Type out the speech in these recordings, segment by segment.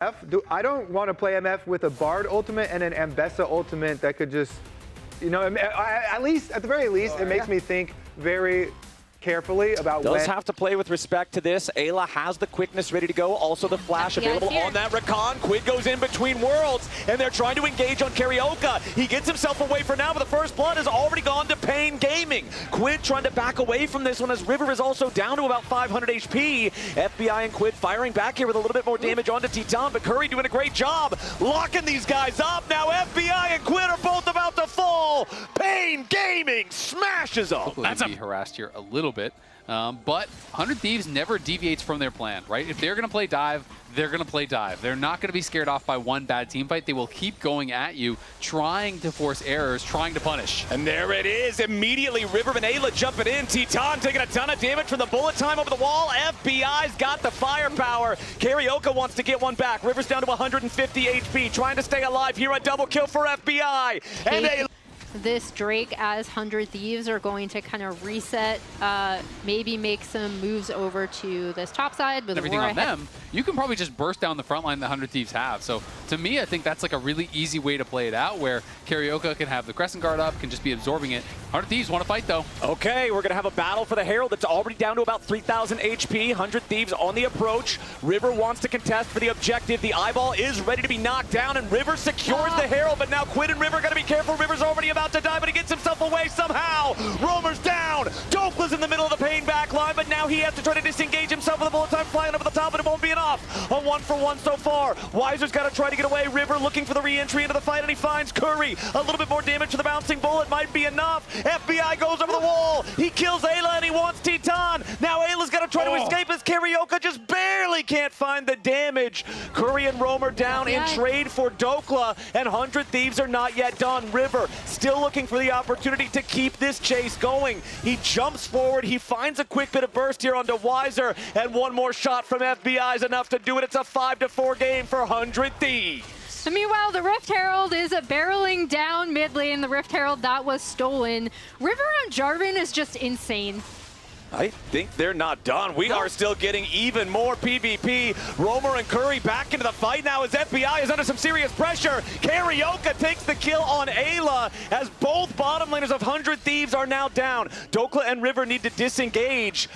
I don't want to play MF with a Bard ultimate and an Ambessa ultimate that could just, you know, at the very least, it makes me think very carefully about Does have to play with respect to this. Ayla has the quickness ready to go. Also the flash available on that Rakan. Quid goes in between worlds, and they're trying to engage on Karaoke. He gets himself away for now, but the first blood has already gone to paiN Gaming. Quid trying to back away from this one as River is also down to about 500 HP. FBI and Quid firing back here with a little bit more damage onto Titan, but Curry doing a great job locking these guys up. Now FBI and Quid are both about to fall. paiN Gaming smashes them. That's be harassed here a little bit, but 100 Thieves never deviates from their plan, right? If they're going to play dive, they're going to play dive. They're not going to be scared off by one bad team fight. They will keep going at you, trying to force errors, trying to punish. And there it is. Immediately, River and Ayla jumping in. Titan taking a ton of damage from the bullet time over the wall. FBI's got the firepower. Karaoke wants to get one back. River's down to 150 HP, trying to stay alive here. A double kill for FBI. And Ayla. This Drake as 100 Thieves are going to kind of reset, maybe make some moves over to this top side. With everything on them, you can probably just burst down the front line the 100 Thieves have. So to me, I think that's like a really easy way to play it out, where Karaoke can have the Crescent Guard up, can just be absorbing it. 100 Thieves want to fight though. Okay, we're going to have a battle for the Herald that's already down to about 3,000 HP. 100 Thieves on the approach. River wants to contest for the objective. The eyeball is ready to be knocked down, and River secures the Herald, but now Quid and River got to be careful. River's already about to die, but he gets himself away somehow. Roamer's down. Dokla's in the middle of the paiN backline, but now he has to try to disengage himself with a bullet time flying over the top, and it won't be enough. A 1-for-1 so far. Weiser's got to try to get away. River looking for the re-entry into the fight, and he finds Curry. A little bit more damage to the bouncing bullet might be enough. FBI goes over the wall. He kills Ayla, and he wants Titan. Now Ayla's got to try to escape as Karaoke just barely can't find the damage. Curry and Roamer down in trade for Dokla, and 100 Thieves are not yet done. River still looking for the opportunity to keep this chase going. He jumps forward. He finds a quick bit of burst here onto Weiser, and one more shot from FBI is enough to do it. It's a 5-4 game for 100 Thieves. So meanwhile, the Rift Herald is barreling down mid lane. The Rift Herald that was stolen. River on Jarvan is just insane. I think they're not done. We are still getting even more PvP. Roamer and Curry back into the fight now as FBI is under some serious pressure. Karaoke takes the kill on Ayla as both bottom laners of 100 Thieves are now down. Dokla and River need to disengage.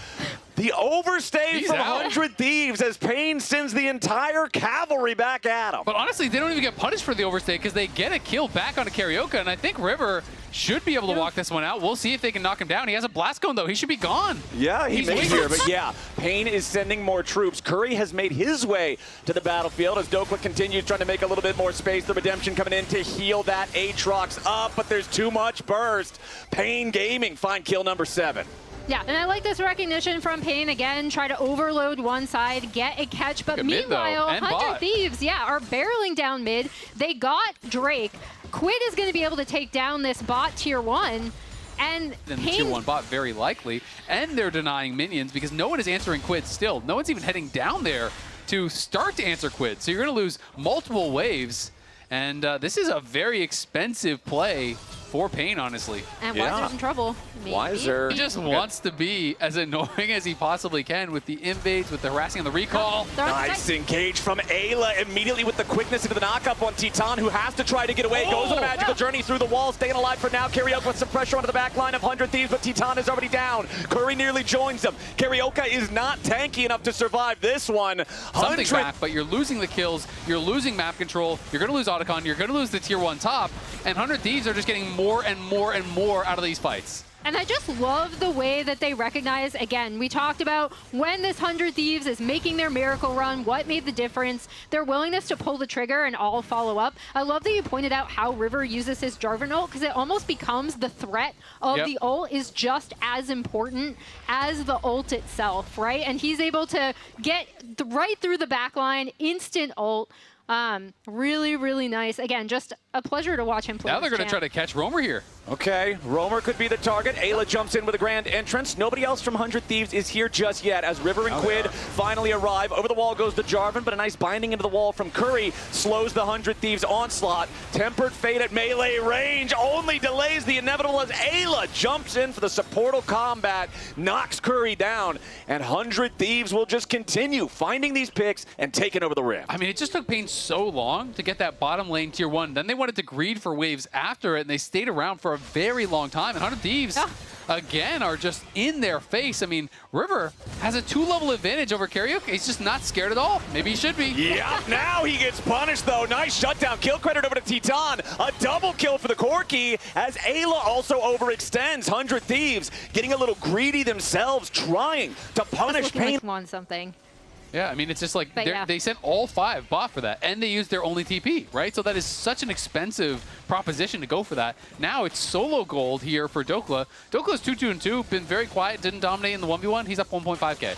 The overstay from 100 Thieves as paiN sends the entire cavalry back at him. But honestly, they don't even get punished for the overstay because they get a kill back onto Karaoke, and I think River should be able to walk this one out. We'll see if they can knock him down. He has a blast cone though. He should be gone. Yeah, he's here, but yeah, paiN is sending more troops. Curry has made his way to the battlefield as Dokla continues trying to make a little bit more space. The Redemption coming in to heal that Aatrox up, but there's too much burst. paiN Gaming find kill number 7. Yeah, and I like this recognition from paiN again. Try to overload one side, get a catch, but meanwhile, 100 Thieves, are barreling down mid. They got Drake. Quid is going to be able to take down this bot tier 1. And the tier 1 bot very likely, and they're denying minions because no one is answering Quid still. No one's even heading down there to start to answer Quid. So you're going to lose multiple waves, and this is a very expensive play for paiN, honestly. And Weiser's in trouble. Weiser. He just wants to be as annoying as he possibly can with the invades, with the harassing on the recall. Nice engage from Ayla immediately with the quickness into the knockup on Titan, who has to try to get away. Goes on a magical journey through the wall, staying alive for now. Karaoke with some pressure onto the back line of 100 Thieves, but Titan is already down. Curry nearly joins them. Karaoke is not tanky enough to survive this one. Something back, but you're losing the kills, you're losing map control, you're going to lose Otacon, you're going to lose the tier 1 top, and 100 Thieves are just getting more and more and more out of these fights. And I just love the way that they recognize, again, we talked about when this 100 Thieves is making their miracle run, what made the difference, their willingness to pull the trigger and all follow up. I love that you pointed out how River uses his Jarvan ult, because it almost becomes the threat of the ult is just as important as the ult itself, right? And he's able to get right through the back line, instant ult. Really, really nice. Again, just a pleasure to watch him play. Now they're going to try to catch Romer here. Okay, Romer could be the target. Ayla jumps in with a grand entrance. Nobody else from 100 Thieves is here just yet as River and Quid finally arrive. Over the wall goes the Jarvan, but a nice binding into the wall from Curry slows the 100 Thieves onslaught. Tempered Fate at melee range only delays the inevitable as Ayla jumps in for the supportal combat, knocks Curry down, and 100 Thieves will just continue finding these picks and taking over the rim. I mean, it just took paiN so long to get that bottom lane tier 1. Then they wanted to greed for waves after it, and they stayed around for a very long time. And 100 Thieves, again, are just in their face. I mean, River has a 2-level advantage over Karaoke. He's just not scared at all. Maybe he should be. Yeah, now he gets punished, though. Nice shutdown. Kill credit over to Titan. A double kill for the Corki as Ayla also overextends. 100 Thieves getting a little greedy themselves, trying to punish paiN. Like won something. Yeah, I mean, it's just like Yeah. they sent all 5 bot for that, and they used their only TP, right? So that is such an expensive proposition to go for that. Now it's solo gold here for Dokla. Dokla's 2-2-2, been very quiet, didn't dominate in the 1v1. He's up 1.5k.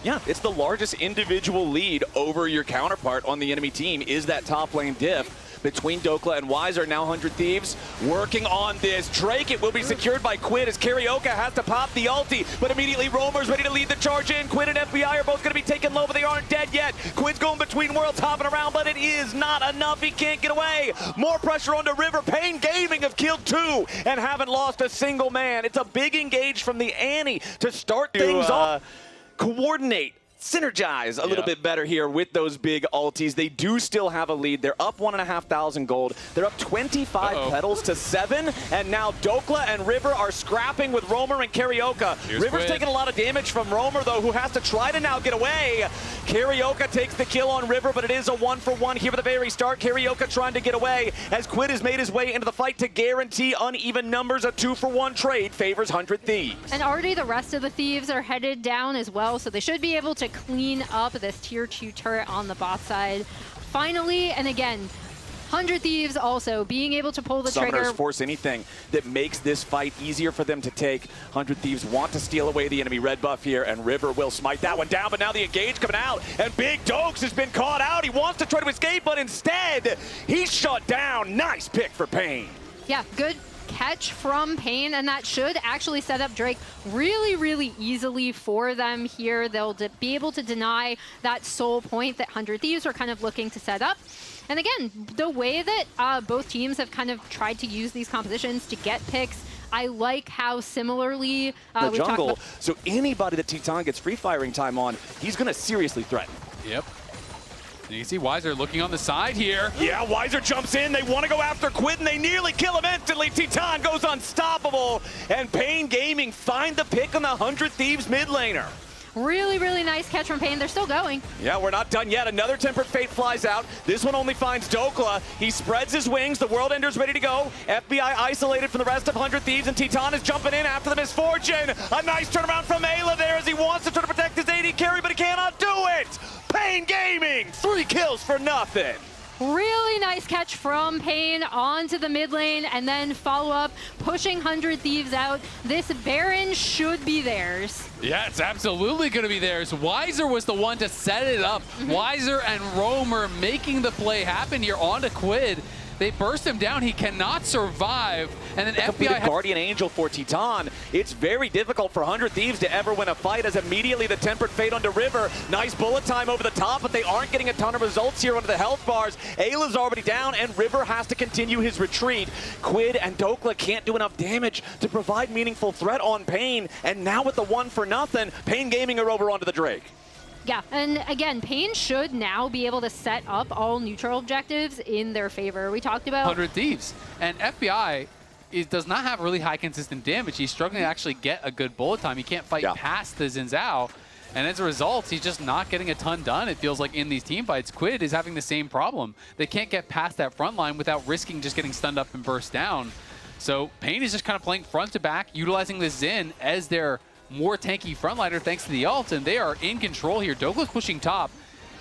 Yeah, it's the largest individual lead over your counterpart on the enemy team is that top lane diff between Dokla and Weiser. Now 100 Thieves working on this. Drake, it will be secured by Quid as Karaoke has to pop the ulti, but immediately Romer's ready to lead the charge in. Quid and FBI are both going to be taken low, but they aren't dead yet. Quid's going between worlds, hopping around, but it is not enough. He can't get away. More pressure onto River. paiN Gaming have killed 2 and haven't lost a single man. It's a big engage from the Annie to start things off. Coordinate, synergize a little bit better here with those big ultis. They do still have a lead. They're up 1,500 gold. They're up 25 petals to 7, and now Dokla and River are scrapping with Romer and Karaoke. River's taking a lot of damage from Romer, though, who has to try to now get away. Karaoke takes the kill on River, but it is a 1-for-1 here at the very start. Karaoke trying to get away as Quid has made his way into the fight to guarantee uneven numbers. A 2-for-1 trade favors 100 Thieves. And already the rest of the Thieves are headed down as well, so they should be able to clean up this tier 2 turret on the bot side. Finally, and again, 100 Thieves also being able to pull the trigger. Summoners force anything that makes this fight easier for them to take. 100 Thieves want to steal away the enemy red buff here, and River will smite that one down, but now the engage coming out, and Big Dokes has been caught out. He wants to try to escape, but instead, he's shut down. Nice pick for paiN. Yeah, good catch from paiN, and that should actually set up Drake really, really easily for them here. They'll be able to deny that soul point that 100 Thieves are kind of looking to set up. And again, the way that both teams have kind of tried to use these compositions to get picks, I like how similarly the jungle, so anybody that Titan gets free firing time on, he's going to seriously threaten. Yep. You can see Weiser looking on the side here. Yeah, Weiser jumps in. They want to go after Quid, and they nearly kill him instantly. Titan goes unstoppable, and paiN Gaming find the pick on the 100 Thieves mid laner. Really, really nice catch from paiN. They're still going. Yeah, we're not done yet. Another Tempered Fate flies out. This one only finds Dokla. He spreads his wings. The World Ender's ready to go. FBI isolated from the rest of 100 Thieves, and Titan is jumping in after the misfortune. A nice turnaround from Ayla there as he wants to try to protect his AD carry, but he cannot do it. paiN Gaming, 3 kills for nothing. Really nice catch from paiN onto the mid lane, and then follow up, pushing 100 Thieves out. This Baron should be theirs. Yeah, it's absolutely going to be theirs. Weiser was the one to set it up. Weiser and Romer making the play happen here onto Quid. They burst him down. He cannot survive. And then FBI Guardian Angel for Titan. It's very difficult for 100 Thieves to ever win a fight as immediately the Tempered Fate onto River. Nice bullet time over the top, but they aren't getting a ton of results here onto the health bars. Ayla's already down, and River has to continue his retreat. Quid and Dokla can't do enough damage to provide meaningful threat on paiN, and now with the 1-for-0, paiN Gaming are over onto the Drake. Yeah, and again, paiN should now be able to set up all neutral objectives in their favor. We talked about 100 Thieves. And FBI does not have really high consistent damage. He's struggling to actually get a good bullet time. He can't fight past the Xin Zhao. And as a result, he's just not getting a ton done, it feels like, in these team fights. Quid is having the same problem. They can't get past that front line without risking just getting stunned up and burst down. So paiN is just kind of playing front to back, utilizing the Xin as their more tanky frontliner thanks to the ult, and they are in control here. Dokla's pushing top,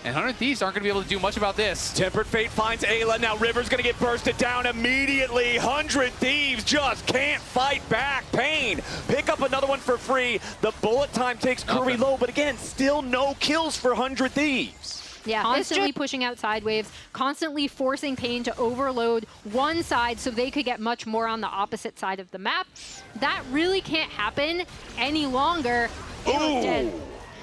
and 100 Thieves aren't going to be able to do much about this. Tempered Fate finds Ayla. Now River's going to get bursted down immediately. 100 Thieves just can't fight back. paiN pick up another one for free. The bullet time takes Curry low, but again, still no kills for 100 Thieves. Yeah, constantly pushing out side waves, constantly forcing paiN to overload one side so they could get much more on the opposite side of the map. That really can't happen any longer. Ayla's dead.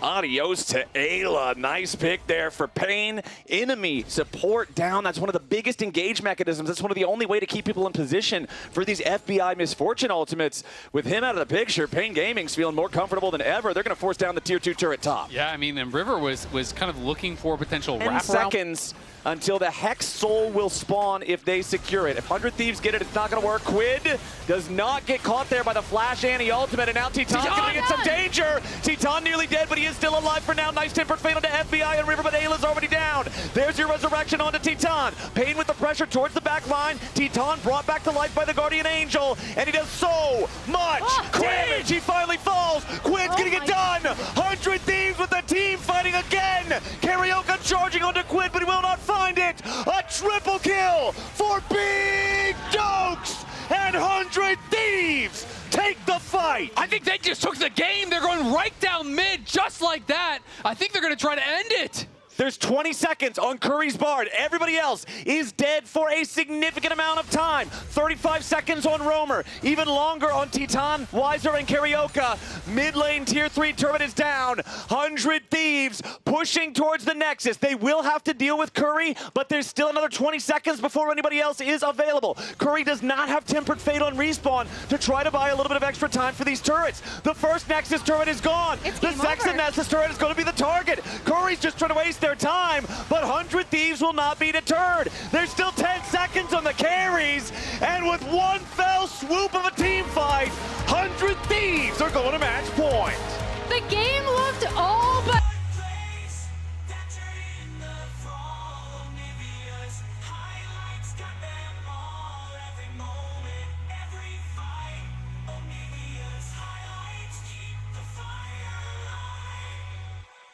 Adios to Ayla. Nice pick there for paiN. Enemy support down. That's one of the biggest engage mechanisms. That's one of the only way to keep people in position for these FBI Misfortune ultimates. With him out of the picture, paiN Gaming's feeling more comfortable than ever. They're going to force down the tier 2 turret top. Yeah, I mean, and River was kind of looking for potential 10 wraparound. seconds until the Hex Soul will spawn if they secure it. If 100 Thieves get it, it's not going to work. Quid does not get caught there by the Flash Anti-Ultimate, and now Titan's going to get some danger. Titan nearly dead, but he is still alive for now. Nice Tempered Fate onto FBI and River, but Ayla's already down. There's your resurrection onto Titan. paiN with the pressure towards the back line. Titan brought back to life by the Guardian Angel, and he does so much damage. He finally falls. Quid's going to get done. 100 Thieves with the team fighting again. Karaoke charging onto Quid, but he will not find it. A triple kill for Big Dokes, and 100 Thieves take the fight. I think they just took the game. They're going right down mid just like that. I think they're going to try to end it. There's 20 seconds on Curry's Bard. Everybody else is dead for a significant amount of time. 35 seconds on Roamer. Even longer on Titan, Weiser, and Karaoke. Mid lane tier 3 turret is down. 100 Thieves pushing towards the Nexus. They will have to deal with Curry, but there's still another 20 seconds before anybody else is available. Curry does not have Tempered Fate on respawn to try to buy a little bit of extra time for these turrets. The first Nexus turret is gone. The second Nexus turret is going to be the target. Curry's just trying to waste their time, but 100 Thieves will not be deterred. There's still 10 seconds on the carries, and with one fell swoop of a team fight, 100 Thieves are going to match point. The game looked all